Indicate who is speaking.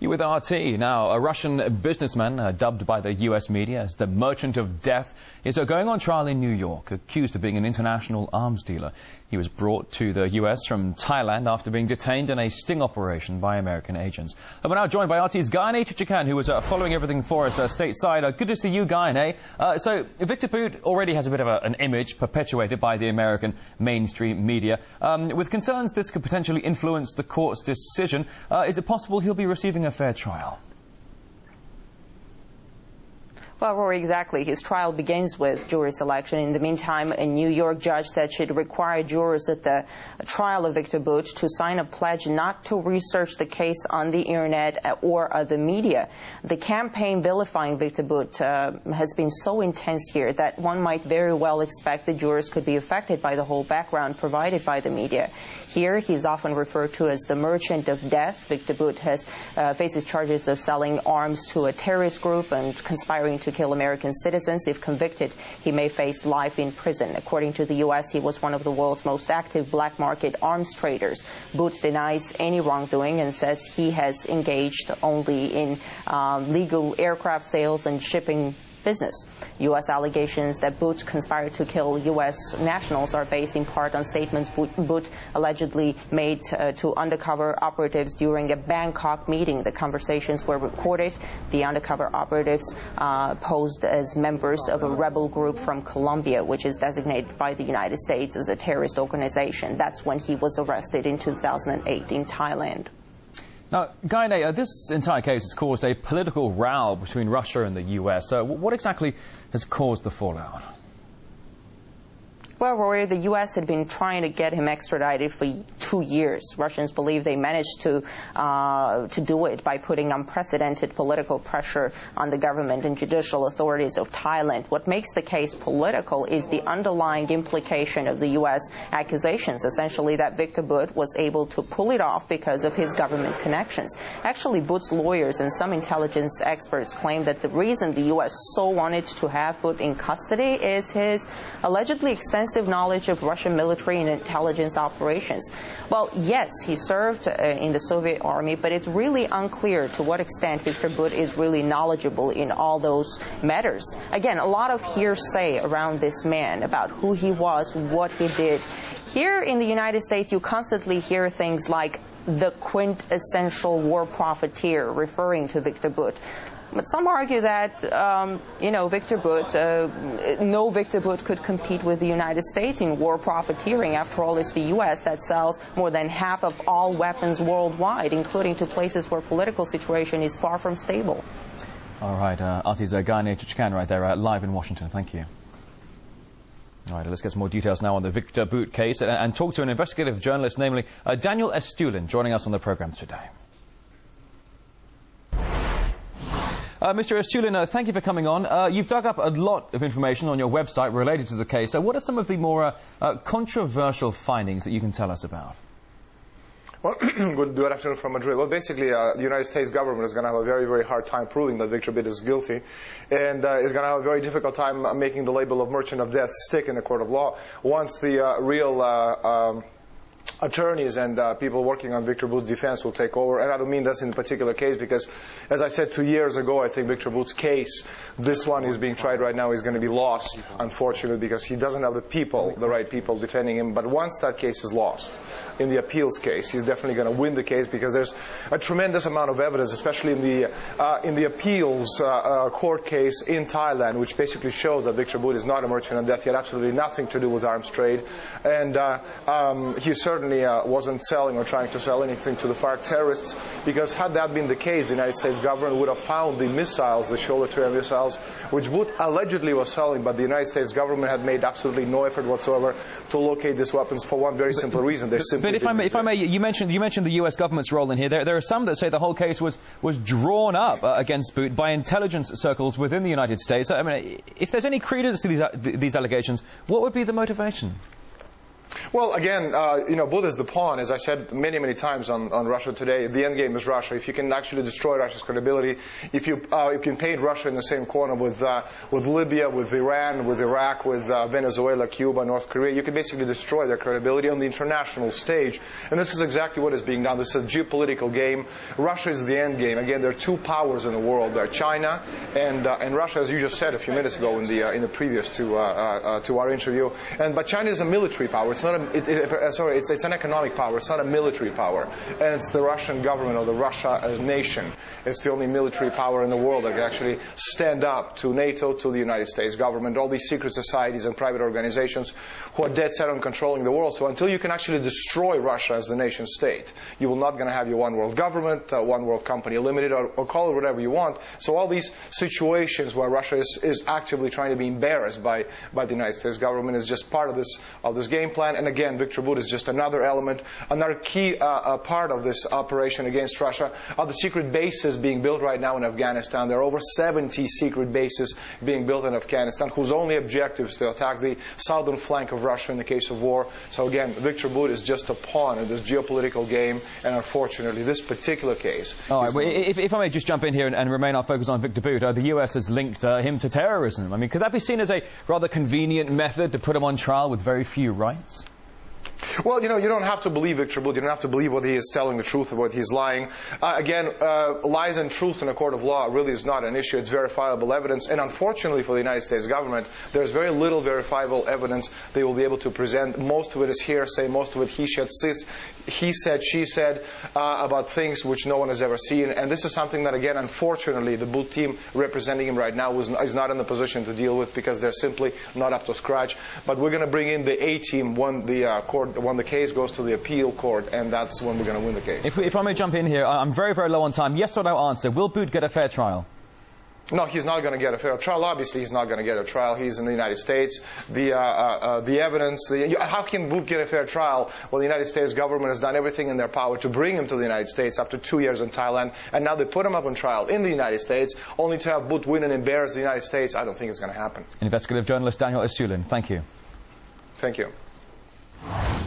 Speaker 1: You with RT. Now, a Russian businessman, dubbed by the US media as the Merchant of Death, is going on trial in New York, accused of being an international arms dealer. He was brought to the US from Thailand after being detained in a sting operation by American agents. And we're now joined by RT's Guy Chichikan, who was following everything for us stateside. Good to see you, Guy. So, Victor Bout already has a bit of an image perpetuated by the American mainstream media. With concerns this could potentially influence the court's decision, is it possible he'll be receiving a fair trial?
Speaker 2: Well, Rory, exactly. His trial begins with jury selection. In the meantime, a New York judge said she'd require jurors at the trial of Victor Bout to sign a pledge not to research the case on the internet or the media. The campaign vilifying Victor Bout has been so intense here that one might very well expect the jurors could be affected by the whole background provided by the media. Here, he's often referred to as the Merchant of Death. Victor Bout faces charges of selling arms to a terrorist group and conspiring to kill American citizens. If convicted, he may face life in prison. According to the U.S., he was one of the world's most active black market arms traders. Bout denies any wrongdoing and says he has engaged only in legal aircraft sales and shipping business. U.S. allegations that Bout conspired to kill U.S. nationals are based in part on statements Bout allegedly made to undercover operatives during a Bangkok meeting. The conversations were recorded. The undercover operatives posed as members of a rebel group from Colombia, which is designated by the United States as a terrorist organization. That's when he was arrested in 2008 in Thailand.
Speaker 1: Now, Guy, this entire case has caused a political row between Russia and the US. What exactly has caused the fallout?
Speaker 2: Well, Rory, the U.S. had been trying to get him extradited for 2 years. Russians believe they managed to do it by putting unprecedented political pressure on the government and judicial authorities of Thailand. What makes the case political is the underlying implication of the U.S. accusations, essentially that Victor Bout was able to pull it off because of his government connections. Actually, Bout's lawyers and some intelligence experts claim that the reason the U.S. so wanted to have Bout in custody is his allegedly extensive knowledge of Russian military and intelligence operations. Well, yes, he served in the Soviet army, but it's really unclear to what extent Victor Bout is really knowledgeable in all those matters. Again, a lot of hearsay around this man about who he was, what he did. Here in the United States, you constantly hear things like the quintessential war profiteer, referring to Victor Bout. But some argue that, Victor Bout, no Victor Bout could compete with the United States in war profiteering. After all, it's the U.S. that sells more than half of all weapons worldwide, including to places where political situation is far from stable.
Speaker 1: All right, RT's Guy Chichikan right there, live in Washington. Thank you. All right, let's get some more details now on the Victor Bout case and talk to an investigative journalist, namely Daniel Estulin, joining us on the program today. Mr. Estulin, thank you for coming on. You've dug up a lot of information on your website related to the case. What are some of the more controversial findings that you can tell us about?
Speaker 3: Well, good afternoon from Madrid. Well, basically, the United States government is going to have a very, very hard time proving that Victor Bout is guilty, and is going to have a very difficult time making the label of Merchant of Death stick in the court of law once the real attorneys and people working on Victor Bout's defense will take over. And I don't mean that's in a particular case because, as I said 2 years ago, I think Victor Bout's case, this one is being tried right now, is going to be lost, unfortunately, because he doesn't have the right people defending him. But once that case is lost, in the appeals case, he's definitely going to win the case because there's a tremendous amount of evidence, especially in the appeals court case in Thailand, which basically shows that Victor Bout is not a merchant of death. He had absolutely nothing to do with arms trade, and he certainly wasn't selling or trying to sell anything to the FARC terrorists, because had that been the case, the United States government would have found the missiles, the shoulder-to-air missiles, which Bout allegedly was selling, but the United States government had made absolutely no effort whatsoever to locate these weapons for one very simple reason. They're simply
Speaker 1: But if I may, you mentioned the U.S. government's role in here. There are some that say the whole case was drawn up against Bout by intelligence circles within the United States. I mean, if there's any credence to these allegations, what would be the motivation?
Speaker 3: Well, again, Bout is the pawn, as I said many, many times on Russia Today. The end game is Russia. If you can actually destroy Russia's credibility, if you can paint Russia in the same corner with Libya, with Iran, with Iraq, with Venezuela, Cuba, North Korea, you can basically destroy their credibility on the international stage. And this is exactly what is being done. This is a geopolitical game. Russia is the end game. Again, there are two powers in the world. There are China and Russia, as you just said a few minutes ago in the previous to our interview. But China is a military power. It's not it's an economic power. It's not a military power. And it's the Russian government, or the Russia as nation. It's the only military power in the world that can actually stand up to NATO, to the United States government, all these secret societies and private organizations who are dead set on controlling the world. So until you can actually destroy Russia as the nation state, you will not going to have your one world government, one world company limited, or call it whatever you want. So all these situations where Russia is actively trying to be embarrassed by the United States government is just part of this game plan. And again, Victor Bout is just another element, another key part of this operation against Russia. Are the secret bases being built right now in Afghanistan? There are over 70 secret bases being built in Afghanistan, whose only objective is to attack the southern flank of Russia in the case of war. So again, Victor Bout is just a pawn in this geopolitical game, and unfortunately, this particular case.
Speaker 1: All right, well, if I may just jump in here and remain our focus on Victor Bout, the US has linked him to terrorism. I mean, could that be seen as a rather convenient method to put him on trial with very few rights?
Speaker 3: Well, you don't have to believe Victor Bout. You don't have to believe whether he is telling the truth or whether he's lying. Again, lies and truth in a court of law really is not an issue. It's verifiable evidence. And unfortunately for the United States government, there's very little verifiable evidence they will be able to present. Most of it is hearsay. Most of it he said, she said, about things which no one has ever seen. And this is something that, again, unfortunately, the Bout team representing him right now is not in the position to deal with, because they're simply not up to scratch. But we're going to bring in the A team when the case goes to the appeal court, and that's when we're going to win the case.
Speaker 1: If I may jump in here, I'm very, very low on time. Yes or no answer. Will Bout get a fair trial?
Speaker 3: No, he's not going to get a fair trial. Obviously, he's not going to get a trial. He's in the United States. The evidence, how can Bout get a fair trial? Well, the United States government has done everything in their power to bring him to the United States after 2 years in Thailand, and now they put him up on trial in the United States, only to have Bout win and embarrass the United States. I don't think it's going to happen.
Speaker 1: Investigative journalist Daniel Istulin, thank you.
Speaker 3: Thank you.